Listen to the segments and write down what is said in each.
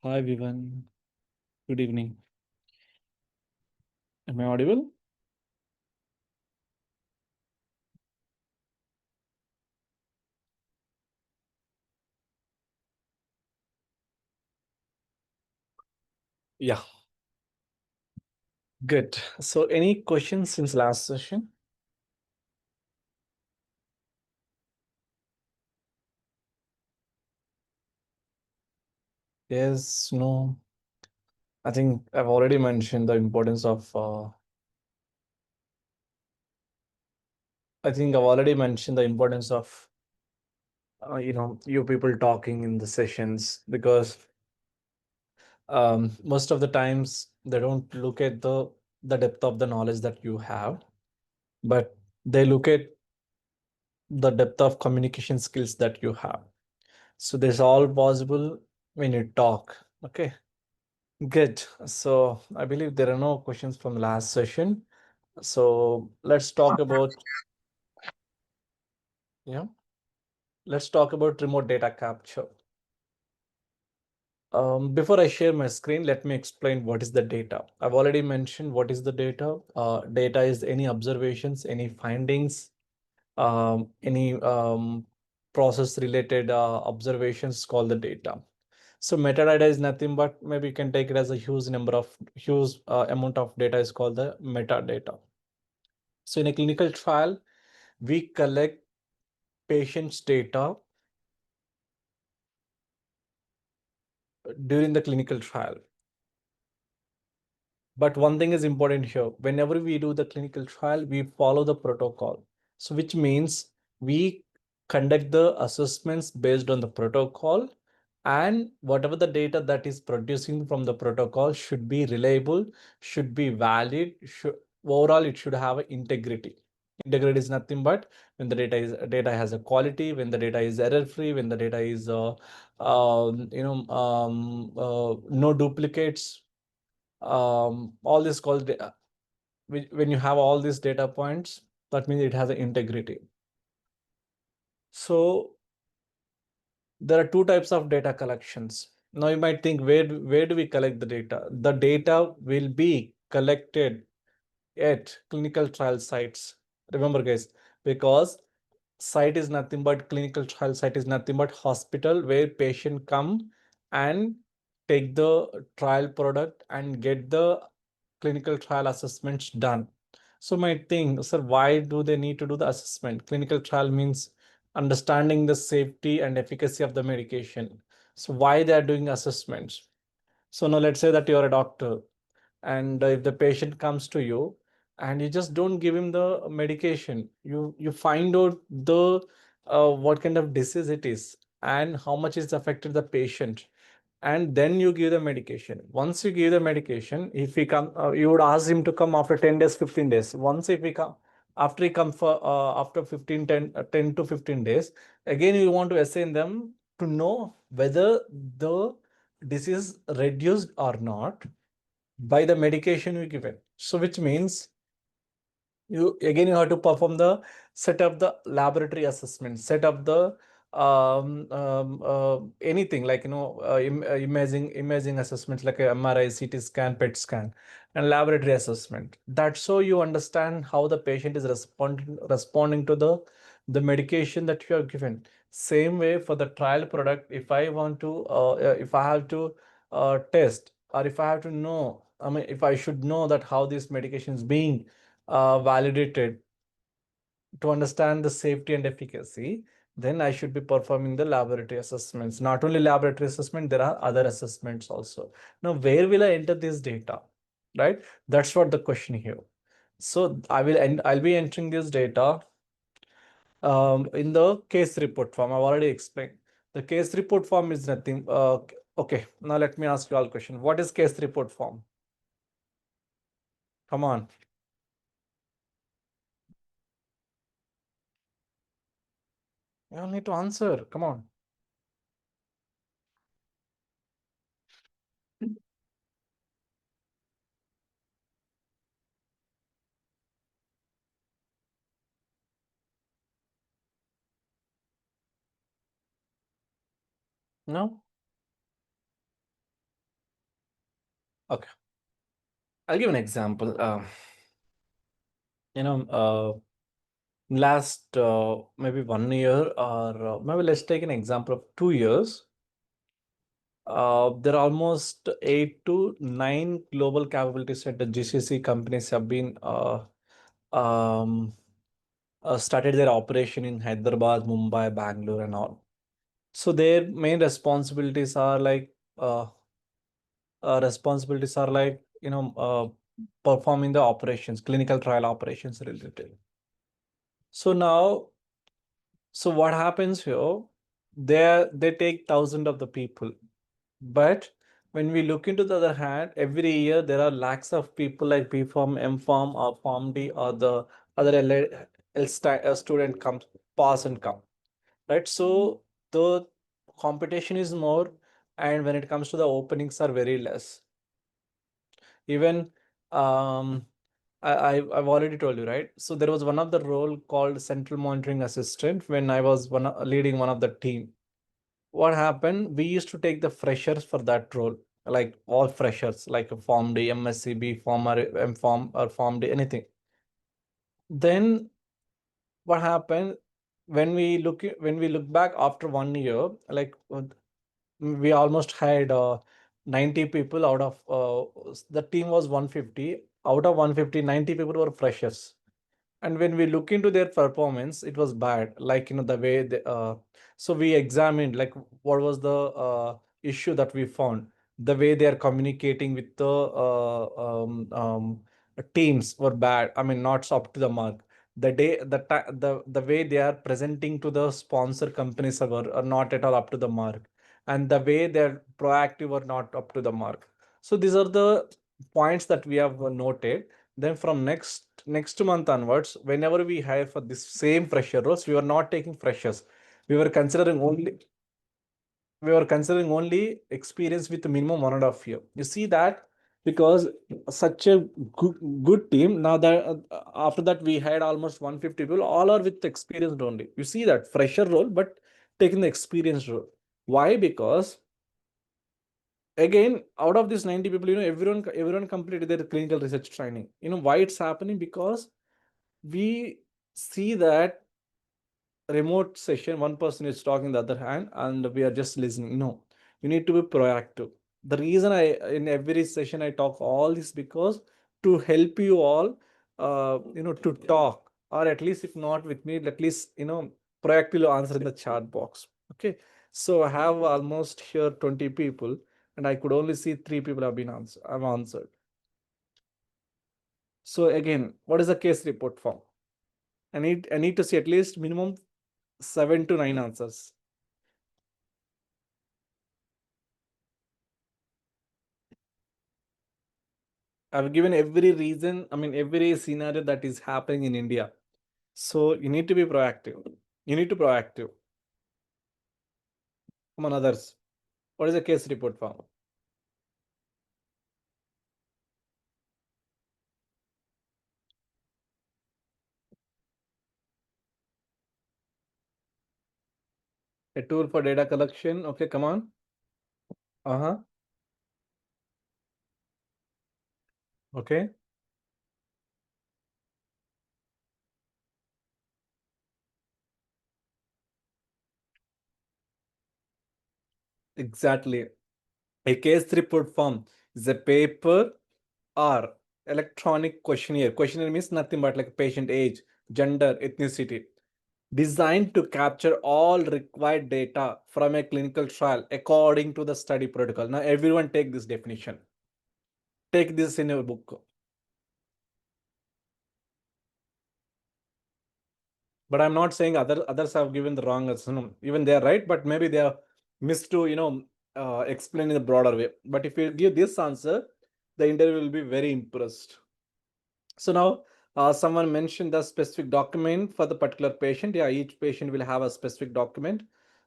Hi, everyone. Good evening. Am I audible? Yeah, good. So, any questions since last session? Yes, no. I think I've already mentioned the importance of. I think I've already mentioned the importance of you people talking in the sessions because most of the times they don't look at the depth of the knowledge that you have, but they look at the depth of communication skills that you have. So this all possible when you talk. Okay, good. So I believe there are no questions from the last session. So let's talk about, yeah, let's talk about remote data capture. Before I share my screen, let me explain what is the data. I've already mentioned what is the data. Data is any observations, any findings, any process related observations called the data. So metadata is nothing but maybe you can take it as a huge amount of data is called the metadata. So in a clinical trial, we collect patients' data during the clinical trial. But one thing is important here. Whenever we do the clinical trial, we follow the protocol. So which means we conduct the assessments based on the protocol, and whatever the data that is producing from the protocol should be reliable, should be valid, overall it should have integrity. Integrity is nothing but when the data has a quality, when the data is error free, when the data is no duplicates, all this called when you have all these data points, that means it has an integrity. So there are two types of data collections. Now you might think, where do we collect the data? The data will be collected at clinical trial sites. Remember, guys, because site is nothing but clinical trial site is nothing but hospital where patient come and take the trial product and get the clinical trial assessments done. So my thing, sir, why do they need to do the assessment? Clinical trial means understanding the safety and efficacy of the medication. So why they are doing assessments? So now let's say that you are a doctor, and if the patient comes to you and you just don't give him the medication, you find out the what kind of disease it is and how much it's affected the patient, and then you give the medication. Once you give the medication, if he come, you would ask him to come after 10 days, 15 days. Once if he come, after he come for after 10 to 15 days, again you want to assign them to know whether the disease reduced or not by the medication you given. So which means you have to perform the set up the laboratory assessment, set up the anything like imaging assessments like a MRI, CT scan, PET scan, and laboratory assessment. That's so you understand how the patient is responding to the medication that you have given. Same way for the trial product, if I want to if I have to test, or if I have to know, I mean, if I should know that how this medication is being validated to understand the safety and efficacy, then I should be performing the laboratory assessments. Not only laboratory assessment, there are other assessments also. Now, where will I enter this data? Right? That's what the question here. So I'll be entering this data in the case report form. I've already explained. The case report form is nothing. Okay, now let me ask you all a question. What is case report form? Come on. You all need to answer. Come on. No? Okay, I'll give an example. You know, last maybe 1 year, or maybe let's take an example of 2 years. There are almost 8 to 9 global capability center GCC companies have been um, started their operation in Hyderabad, Mumbai, Bangalore, and all. So their main responsibilities are like, performing the operations, clinical trial operations related. So now, so what happens here? They take thousands of the people, but when we look into the other hand, every year there are lakhs of people like B Farm, M Farm, or Farm D, or the other student comes, pass and come, right? So the competition is more, and when it comes to the openings are very less. Even um, I've already told you, right? So there was one of the role called central monitoring assistant when I was leading one of the team. What happened? We used to take the freshers for that role, like all freshers, like a Form D, MSc, B Form, or M Form, or Form D, anything. Then what happened when we look back after 1 year, like we almost had 90 people out of the team was 150. Out of 150, 90 people were freshers. And when we look into their performance, it was bad, like, the way so we examined, like, what was the issue that we found. The way they are communicating with the teams were bad, I mean, not up to the mark. The way they are presenting to the sponsor companies are not at all up to the mark, and the way they're proactive or not up to the mark. So these are the points that we have noted. Then from next month onwards, whenever we hire for this same fresher roles, we were not taking freshers. We were considering only we were considering only experience with minimum 1.5 year. You see that, because such a good team. Now that after that we had almost 150 people, all are with experience only. You see that fresher role, but taking the experience role. Why? Because again, out of these 90 people, everyone completed their clinical research training. Why it's happening? Because we see that remote session, one person is talking the other hand, and we are just listening. No, you need to be proactive. The reason I in every session I talk all this, because to help you all, to talk, or at least if not with me, at least proactively answer in the chat box. Okay, so I have almost here 20 people, and I could only see 3 people have answered. So again, what is the case report form? I need to see at least minimum 7 to 9 answers. I've given every reason, I mean, every scenario that is happening in India. So you need to be proactive. You need to proactive. Come on, others. What is the case report form? A tool for data collection. Okay, come on. Uh-huh. Okay. Exactly. A case report form is a paper or electronic questionnaire. Questionnaire means nothing but like patient age, gender, ethnicity, designed to capture all required data from a clinical trial according to the study protocol. Now, everyone take this definition. Take this in your book. But I'm not saying others have given the wrong answer. No, even they are right, but maybe they are missed to explain in a broader way. But if you give this answer, the interview will be very impressed. So now, someone mentioned the specific document for the particular patient. Yeah, each patient will have a specific document.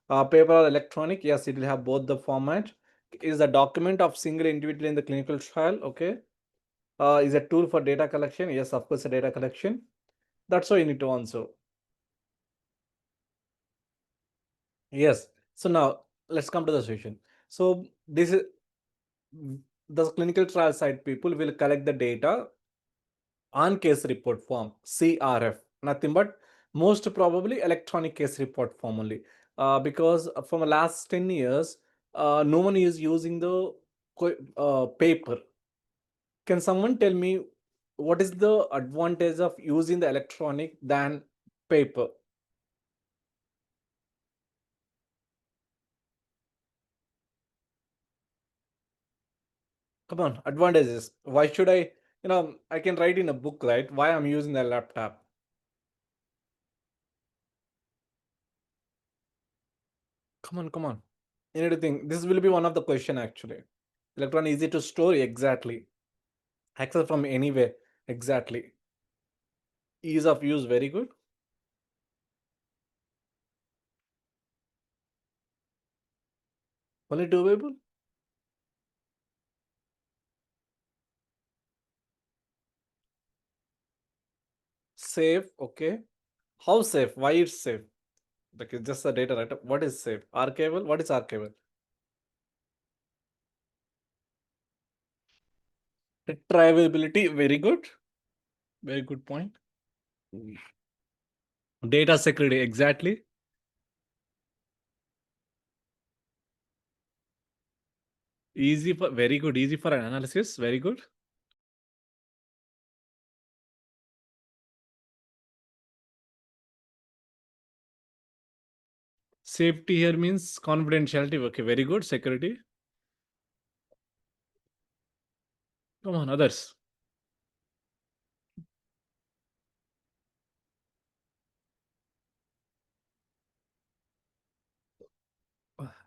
Paper or electronic? Yes, it will have both the format. Is a document of single individual in the clinical trial? Okay. Is a tool for data collection? Yes, of course, a data collection. That's why you need to answer. Yes. So now let's come to the solution. So this is The clinical trial site people will collect the data on case report form, CRF, nothing but most probably electronic case report form only. Because from the last 10 years, no one is using the paper. Can someone tell me what is the advantage of using the electronic than paper? Come on, advantages. Why should I, I can write in a book, right? Why I'm using the laptop? Come on, come on. You need to think. This will be one of the question actually. Electron easy to store, exactly. Access from anywhere, exactly. Ease of use, very good. Only doable. Safe, okay. How safe? Why it's safe? Like it's just the data, right? What is safe? Archival? What is archival? Retrievability, very good. Very good point. Data security, exactly. Easy for, very good. Easy for analysis, very good. Safety here means confidentiality. Okay, very good. Security. Come on, others.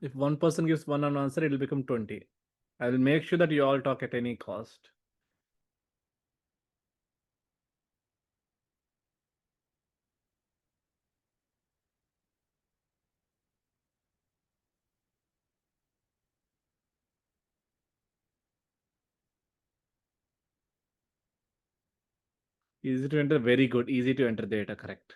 If one person gives one answer, it will become 20. I will make sure that you all talk at any cost. Easy to enter, very good. Easy to enter data, correct.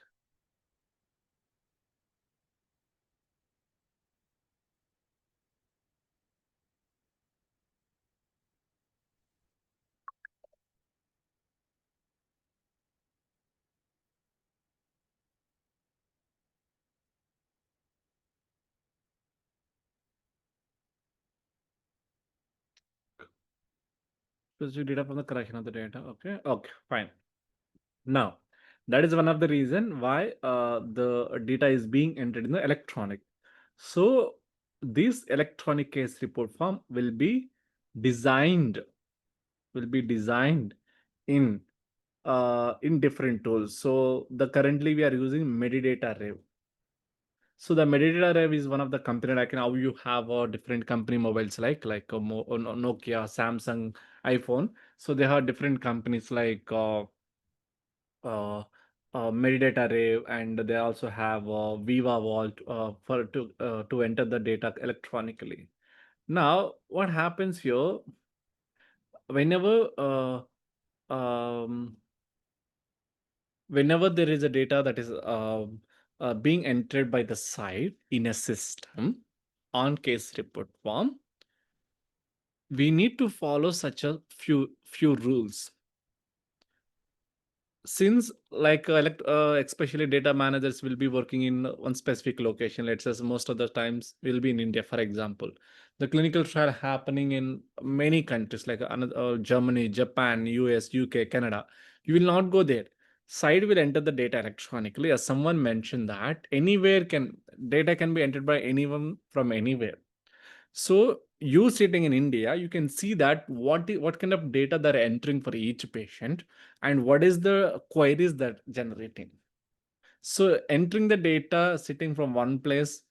Specific data from the correction of the data. Okay, okay, fine. Now, that is one of the reason why the data is being entered in the electronic. So this electronic case report form designed will be designed in in different tools. So the currently we are using Medidata Rev. So the Medidata Rev is one of the company, like now you have different company mobiles like Nokia, Samsung, iPhone. So they have different companies like uh, Medidata Rev, and they also have Viva Vault for to enter the data electronically. Now, what happens here? Whenever um, whenever there is a data that is being entered by the site in a system on case report form, we need to follow such a few rules. Since like especially data managers will be working in one specific location, let's say most of the times will be in India, for example. The clinical trial happening in many countries like Germany, Japan, US, UK, Canada. You will not go there. Site will enter the data electronically. As someone mentioned, that anywhere can data can be entered by anyone from anywhere. So you sitting in India, you can see that what kind of data they're entering for each patient and what is the queries that generating. So entering the data sitting from one place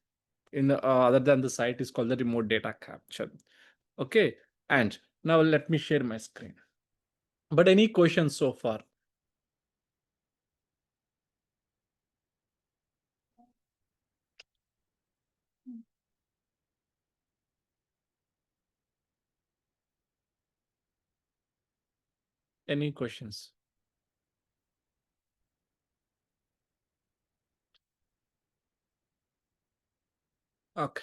in other than the site is called the remote data capture. Okay, and now let me share my screen. But any questions so far? Any questions? Okay.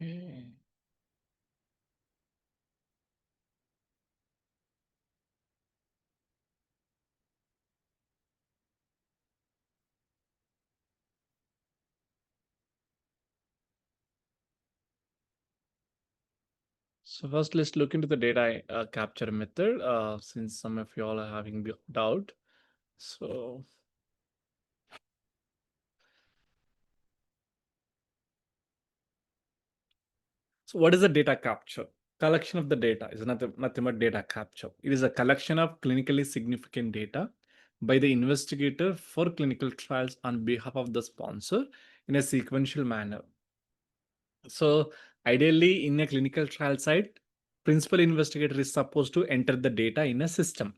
Mm. So first, let's look into the data capture method, since some of you all are having doubt. So, what is the data capture? Collection of the data is nothing but data capture. It is a collection of clinically significant data by the investigator for clinical trials on behalf of the sponsor in a sequential manner. So ideally, in a clinical trial site, principal investigator is supposed to enter the data in a system,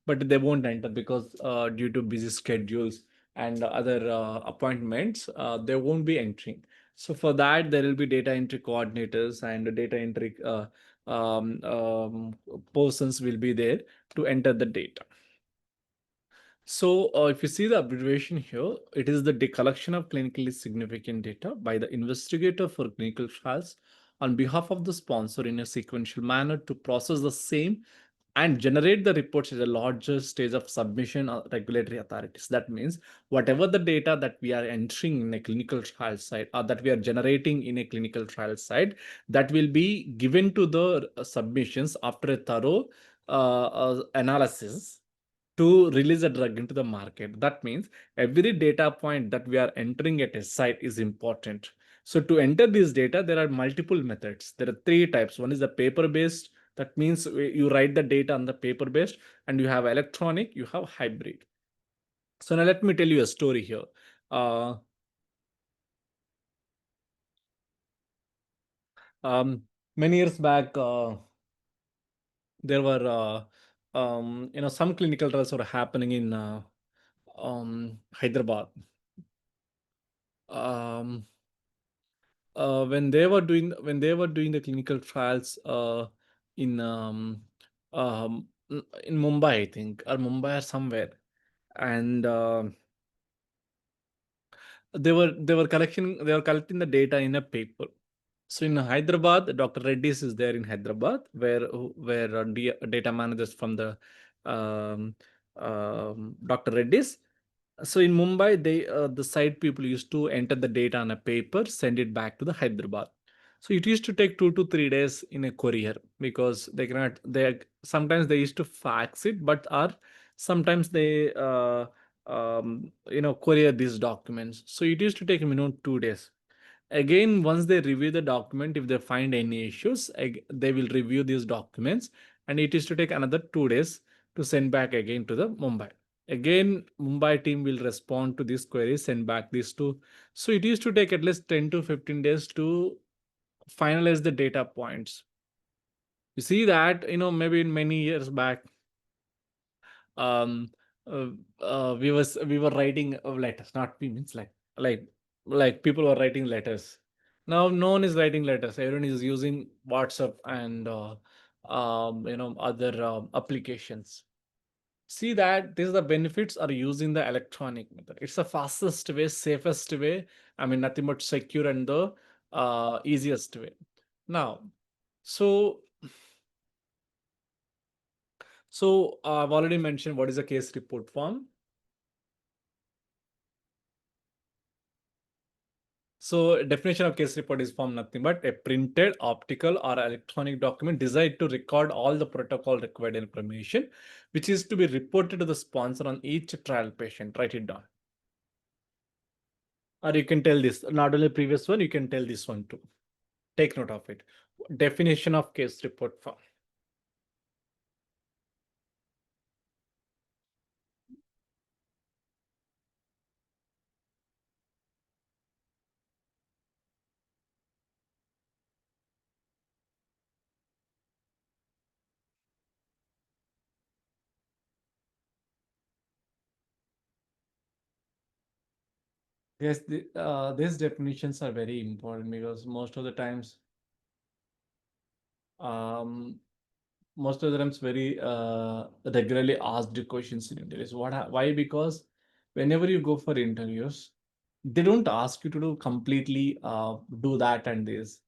but they won't enter because due to busy schedules and other appointments, they won't be entering. So for that, there will be data entry coordinators and data entry um, um, persons will be there to enter the data. So, if you see the abbreviation here, it is the collection of clinically significant data by the investigator for clinical trials on behalf of the sponsor in a sequential manner to process the same and generate the reports at a larger stage of submission or regulatory authorities. That means whatever the data that we are entering in a clinical trial site or that we are generating in a clinical trial site, that will be given to the submissions after a thorough analysis to release a drug into the market. That means every data point that we are entering at a site is important. So to enter this data, there are multiple methods. There are three types. One is the paper-based. That means you write the data on the paper-based, and you have electronic, you have hybrid. So now let me tell you a story here. Uh, Many years back, there were some clinical trials were happening in Hyderabad. Um, when they were doing the clinical trials in in Mumbai, I think, or Mumbai or somewhere, and they were collecting the data in a paper. So in Hyderabad, Dr. Reddy's is there in Hyderabad, where data managers from the um, Dr. Reddy's. So in Mumbai, the site people used to enter the data on a paper, send it back to the Hyderabad. So it used to take 2 to 3 days in a courier because they cannot. They sometimes they used to fax it, but are sometimes they courier these documents. So it used to take minimum 2 days. Again, once they review the document, if they find any issues, they will review these documents, and it is to take another 2 days to send back again to the Mumbai. Again, Mumbai team will respond to these queries, send back these two. So it used to take at least 10 to 15 days to finalize the data points. You see that, maybe in many years back, um uh, we were writing letters, not we means like like people were writing letters. Now no one is writing letters, everyone is using WhatsApp and other applications. See that this is the benefits are using the electronic method. It's the fastest way, safest way, I mean nothing but secure and the easiest way. Now, so I've already mentioned what is a case report form. So definition of case report is form nothing but a printed, optical or electronic document designed to record all the protocol required information, which is to be reported to the sponsor on each trial patient. Write it down. Or you can tell this, not only previous one, you can tell this one too. Take note of it. Definition of case report form. Yes, these definitions are very important because um, most of the times very regularly asked questions in interviews. Why? Because whenever you go for interviews, they don't ask you to do completely do that and this.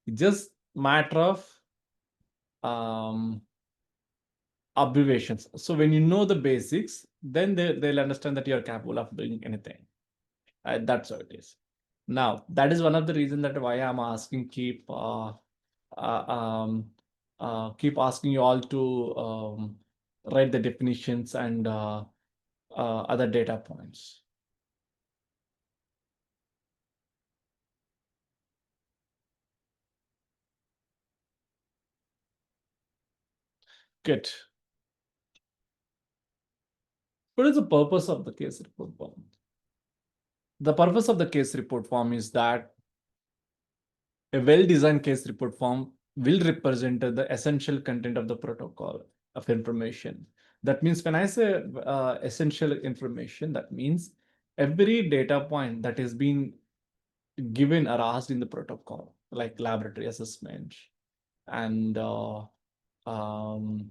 It's just matter of observations. So when you know the basics, then they'll understand that you're capable of doing anything. That's what it is. Now, that is one of the reasons that why I'm asking, uh, um, keep asking you all to write the definitions and other data points. Good. What is the purpose of the case report form? The purpose of the case report form is that a well-designed case report form will represent the essential content of the protocol of information. That means when I say essential information, that means every data point that is being given or asked in the protocol, like laboratory assessment and um,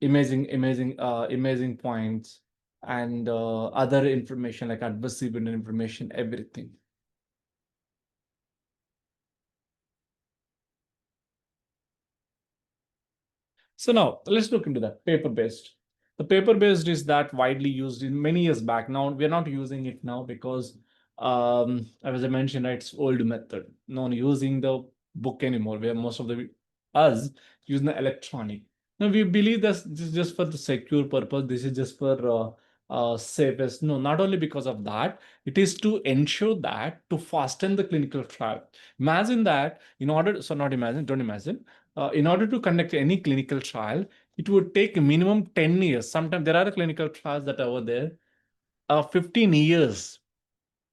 imaging points and other information like adverse event information, everything. So now let's look into that paper-based. The paper-based is that widely used in many years back. Now we're not using it now because, as I mentioned, right, it's old method. No one using the book anymore. Where most of the us using the electronic. Now we believe that this is just for the secure purpose. This is just for safest. No, not only because of that. It is to ensure that to fasten the clinical trial. Imagine that in order. So not imagine. Don't imagine in order to conduct any clinical trial, it would take a minimum 10 years. Sometimes there are clinical trials that are over there, 15 years.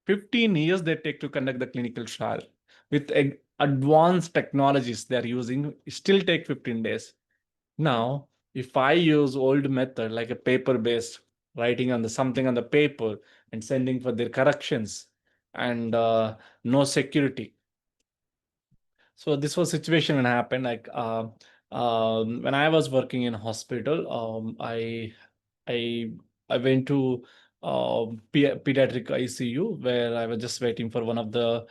15 years they take to conduct the clinical trial. With advanced technologies they're using, still take 15 days. Now, if I use old method like a paper-based, writing on the something on the paper and sending for their corrections and no security, so this was situation when happened like when I was working in hospital, I I went to pediatric ICU where I was just waiting for one of the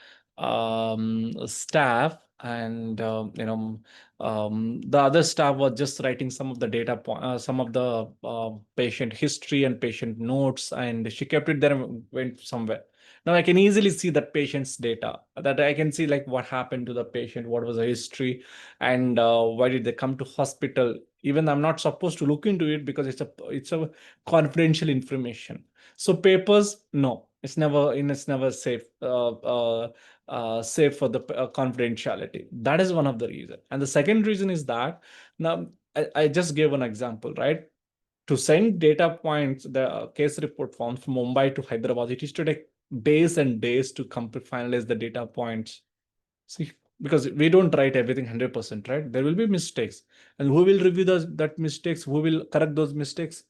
staff, and the other staff was just writing some of the some of the patient history and patient notes, and she kept it there and went somewhere. Now I can easily see that patient's data, that I can see like what happened to the patient, what was the history, and why did they come to hospital. Even I'm not supposed to look into it because it's a confidential information. So papers, no, it's never safe. Safe for the confidentiality. That is one of the reason. And the second reason is that now I just gave an example, right? To send data points, the case report forms from Mumbai to Hyderabad, it is to take days and days to complete finalize the data points. See, because we don't write everything 100%, right? There will be mistakes. And who will review that mistakes? Who will correct those mistakes?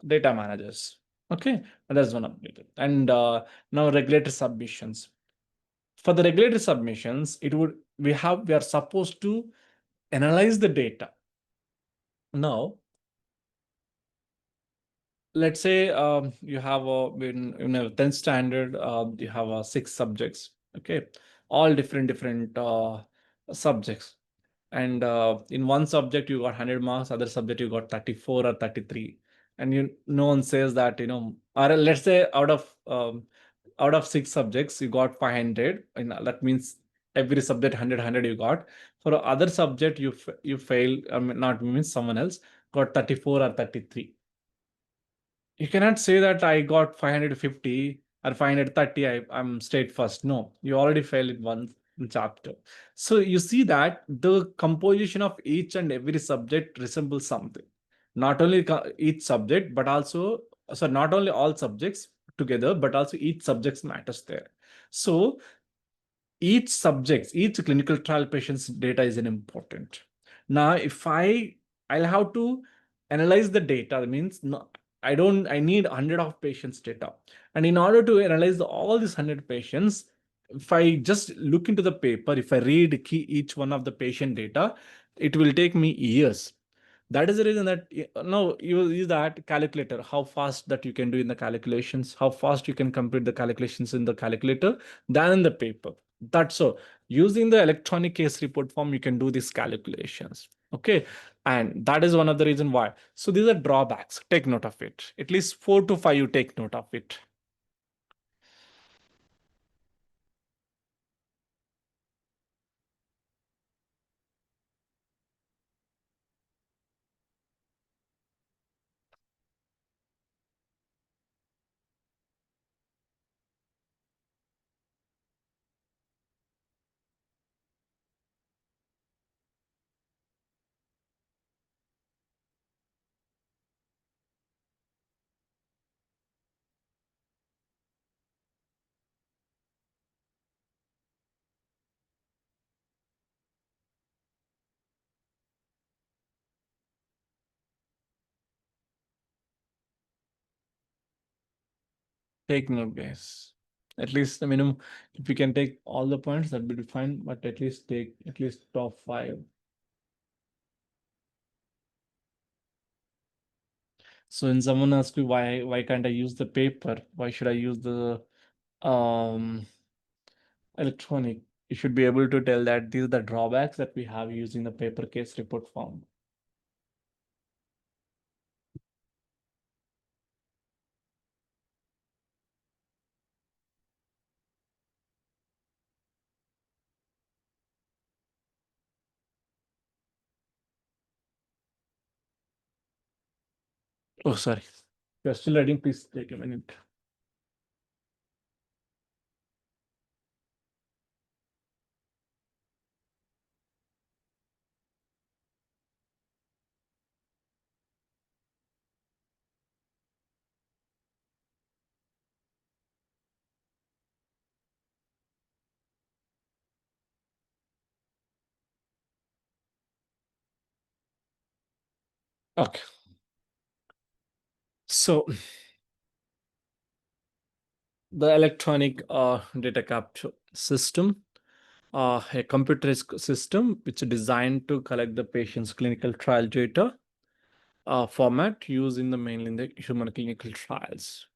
Data managers. Okay, and that's one update. And now regulatory submissions. For the regulatory submissions, we are supposed to analyze the data. Now, let's say you have in a 10th standard, you have 6 subjects, okay, all different subjects. And in one subject you got 100 marks, other subject you got 34 or 33. And no one says that, or let's say out of 6 subjects you got 500, and that means every subject 100 you got. For other subject you fail, not means someone else got 34 or 33. You cannot say that I got 550 or 530, I'm straight first. No, you already failed in one chapter. So you see that the composition of each and every subject resembles something. Not only each subject, but also, so not only all subjects together, but also each subject matters there. So each clinical trial patient's data is an important. Now, if I'll have to analyze the data, that means no, I need 100 of patients data. And in order to analyze all these 100 patients, if I just look into the paper, if I read each one of the patient data, it will take me years. That is the reason that no, you use that calculator, how fast that you can do in the calculations, how fast you can complete the calculations in the calculator than in the paper. That's so. Using the electronic case report form, you can do these calculations. Okay. And that is one of the reason why. So these are drawbacks. Take note of it. At least 4 to 5, you take note of it. Take note, guys. At least the minimum, if you can take all the points, that would be fine, but at least take at least top 5. So when someone asks me why can't I use the paper? Why should I use the um electronic? You should be able to tell that these are the drawbacks that we have using the paper case report form. Oh, sorry. If you're still writing, please take a minute. Okay. So the electronic data capture system, a computerized system which is designed to collect the patient's clinical trial data format used in the mainly in the human clinical trials.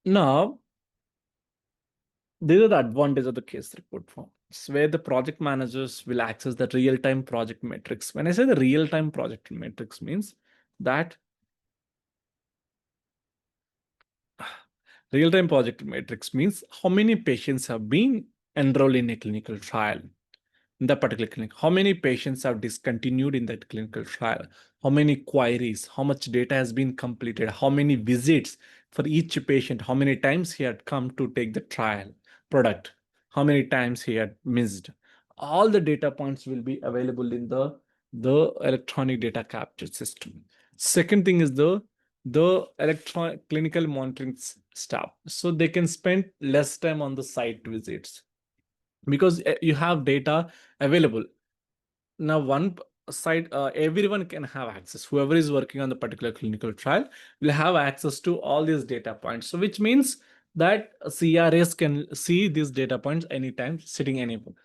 Now, these are the advantages of the case report form. It's where the project managers will access the real-time project metrics. When I say the real-time project metrics means that real-time project metrics means how many patients have been enrolled in a clinical trial in that particular clinic, how many patients have discontinued in that clinical trial, how many queries, how much data has been completed, how many visits for each patient, how many times he had come to take the trial product, how many times he had missed. All the data points will be available in the electronic data capture system. Second thing is the electronic clinical monitoring staff, so they can spend less time on the site visits because you have data available. Now one side, everyone can have access. Whoever is working on the particular clinical trial will have access to all these data points, so which means that CRAs can see these data points anytime sitting anywhere.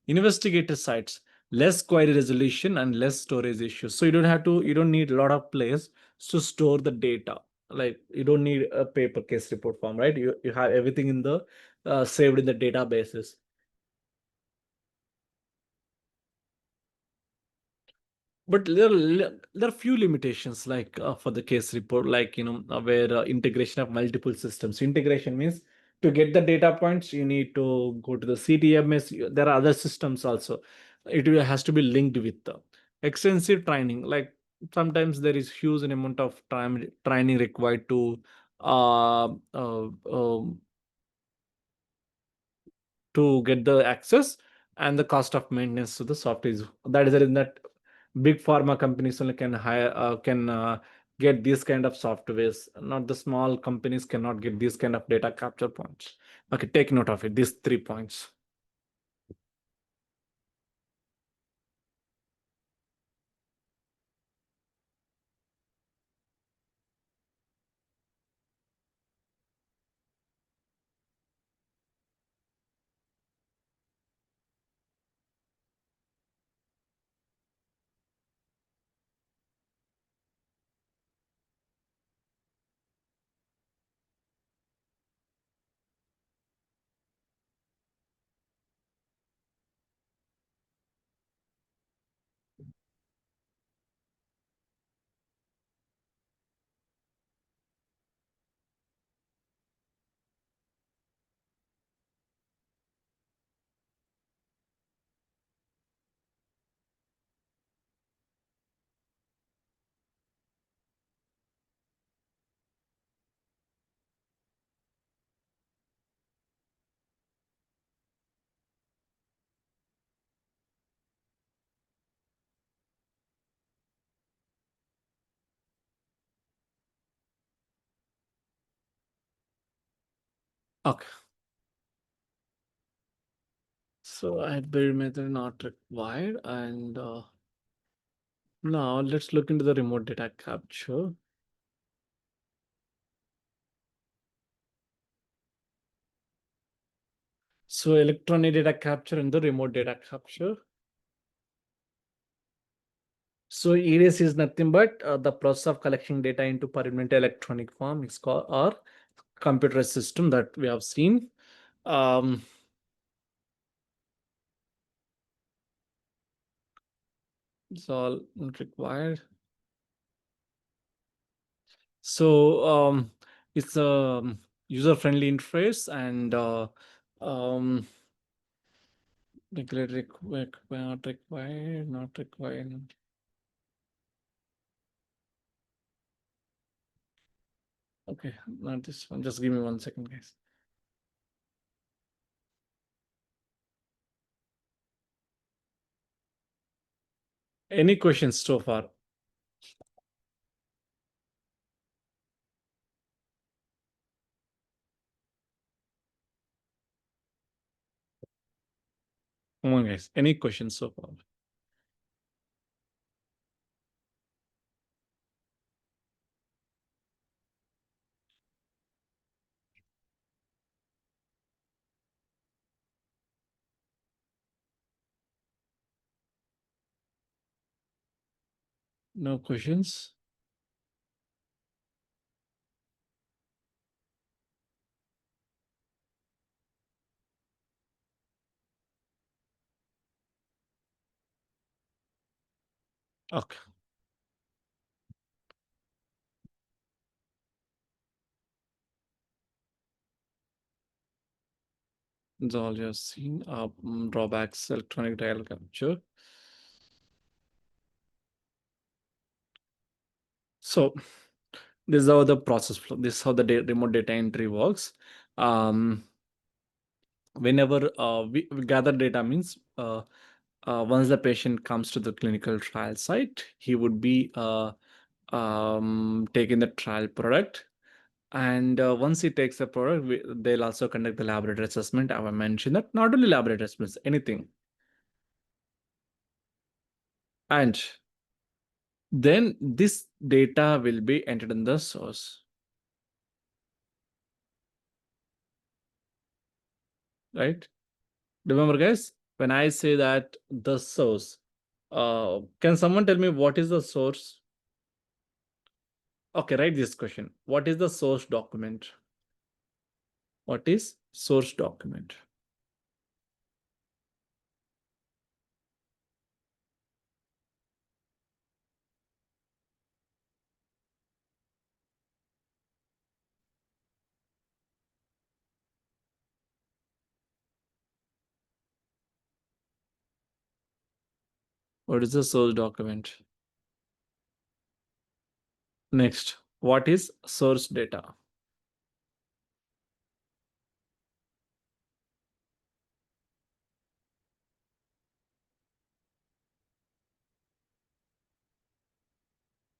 Investigator sites, less query resolution and less storage issues, so you don't need a lot of place to store the data. Like you don't need a paper case report form, right? You have everything in the saved in the databases. But there are few limitations, like for the case report, like where integration of multiple systems. Integration means to get the data points you need to go to the CDMS. There are other systems also. Has to be linked with the extensive training. Like sometimes there is huge amount of time training required uh, uh, um, to get the access, and the cost of maintenance to the software is, that is the reason that big pharma companies only can hire can get these kind of softwares. Not the small companies cannot get these kind of data capture points. Okay, take note of it, these 3 points. Okay. So hybrid method not required. And now let's look into the remote data capture. So electronic data capture and the remote data capture. So EDS is nothing but the process of collecting data into permanent electronic form. It's called or computer system that we have seen. Um, it's all not required. So it's a user-friendly interface and um, regulatory not required, not required. Okay, not this one. Just give me 1 second, guys. Any questions so far? Come on, guys. Any questions so far? No questions? Okay. That's all you've seen. Drawbacks, electronic dial capture. So this is how the process flow. This is how the remote data entry works. Whenever we gather data means once the patient comes to the clinical trial site, he would be taking the trial product. And once he takes the product, they'll also conduct the laboratory assessment. I have mentioned that not only laboratory assessments, anything. And then this data will be entered in the source, right? Remember, guys, when I say that the source, can someone tell me what is the source? Okay, write this question. What is the source document? What is source document? What is the source document? Next, what is source data?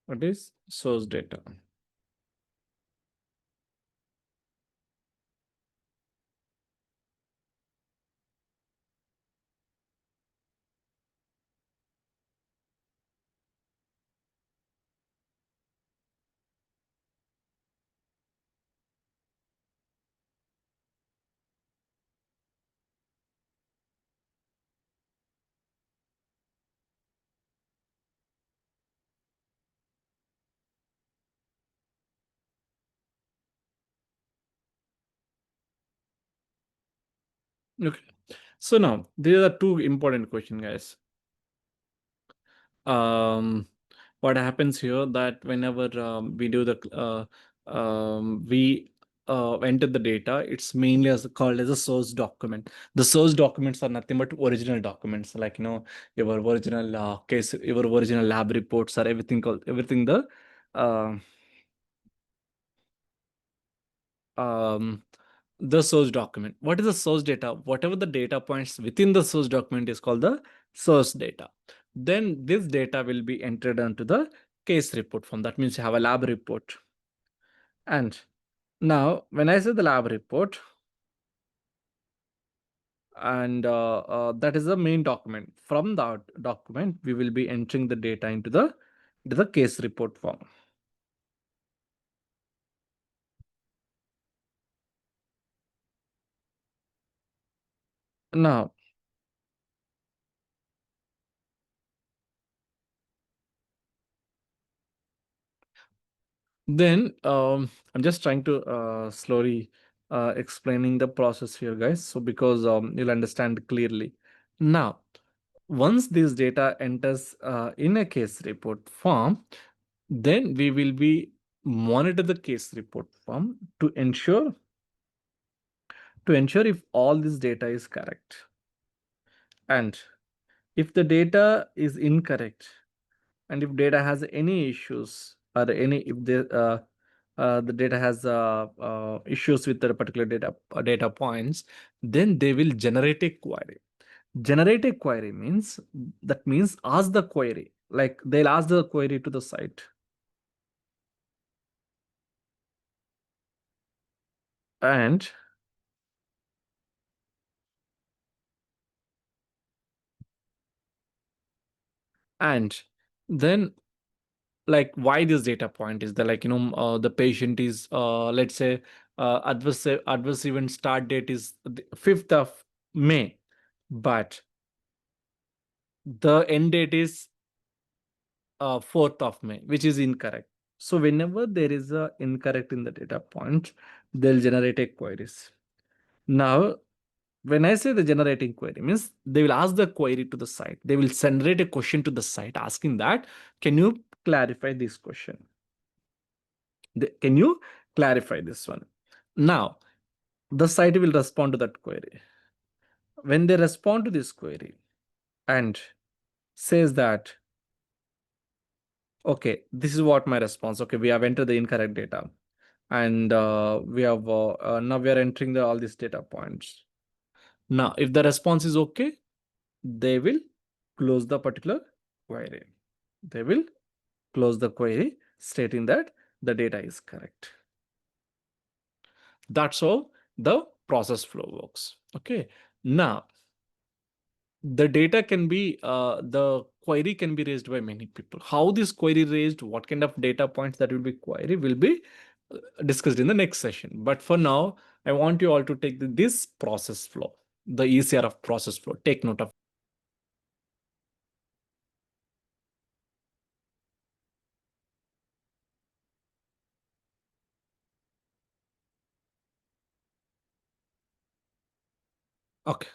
What is source data? Okay. So now there are two important questions, guys. What happens here that whenever we do the we enter the data, it's mainly as called as a source document. The source documents are nothing but original documents, like your original case, your original lab reports, or everything called everything the uh, um, the source document. What is the source data? Whatever the data points within the source document is called the source data. Then this data will be entered onto the case report form. That means you have a lab report. And now when I say the lab report, and that is the main document. From that document, we will be entering the data into the case report form. Now, then I'm just trying to slowly explaining the process here, guys. So because you'll understand clearly. Now, once this data enters in a case report form, then we will be monitor the case report form to ensure if all this data is correct. And if the data is incorrect, and if data has any issues, or any if the data has issues with the particular data points, then they will generate a query. Generate a query means, that means ask the query, like they'll ask the query to the site. And and then, like, why this data point is there, like, the patient is, let's say, adverse event start date is the 5th of May, but the end date is 4th of May, which is incorrect. So whenever there is a incorrect in the data point, they'll generate a queries. Now, when I say the generating query means, they will ask the query to the site. They will generate a question to the site asking that, can you clarify this question? Can you clarify this one? Now, the site will respond to that query. When they respond to this query and says that, okay, this is what my response. Okay, we have entered the incorrect data, and we have now we are entering all these data points. Now, if the response is okay, they will close the particular query. They will close the query stating that the data is correct. That's how the process flow works. Okay. Now, the data can be, the query can be raised by many people. How this query raised, what kind of data points that will be query will be discussed in the next session. But for now, I want you all to take this process flow, the ECR of process flow. Take note of. Okay.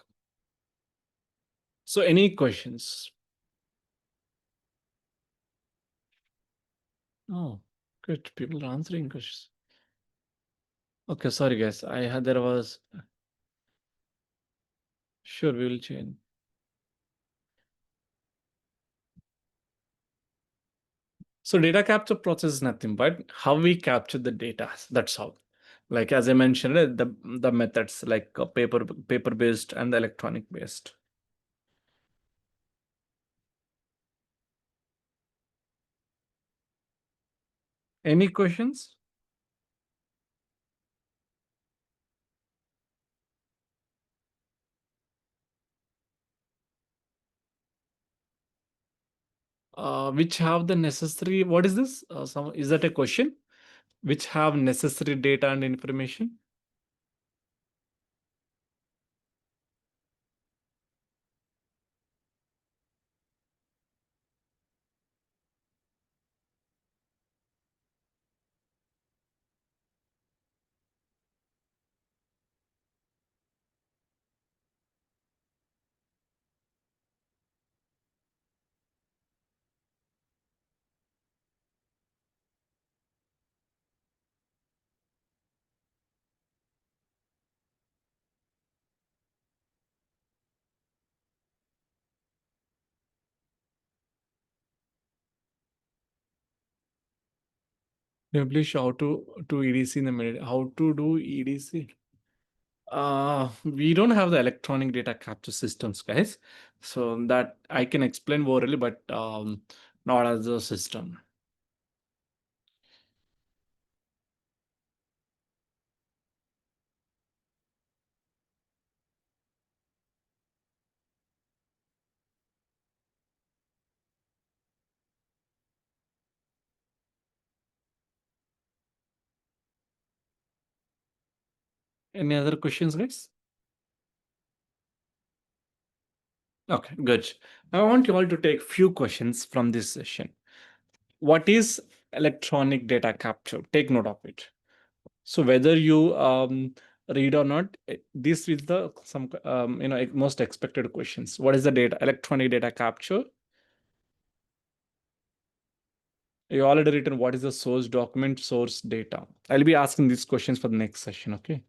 So any questions? Oh, good. People are answering questions. Okay, sorry guys. I had there was sure we will change. So data capture process is nothing but how we capture the data. That's how. Like as I mentioned, the methods like paper based and the electronic based. Any questions? Which have the necessary. What is this? Is that a question? Which have necessary data and information? Publish how to EDC in the minute. How to do EDC? We don't have the electronic data capture systems, guys. So that I can explain orally, but not as a system. Any other questions, guys? Okay, good. I want you all to take few questions from this session. What is electronic data capture? Take note of it. So whether you read or not, this is the some most expected questions. What is the data? Electronic data capture. You already written what is the source document, source data. I'll be asking these questions for the next session. Okay.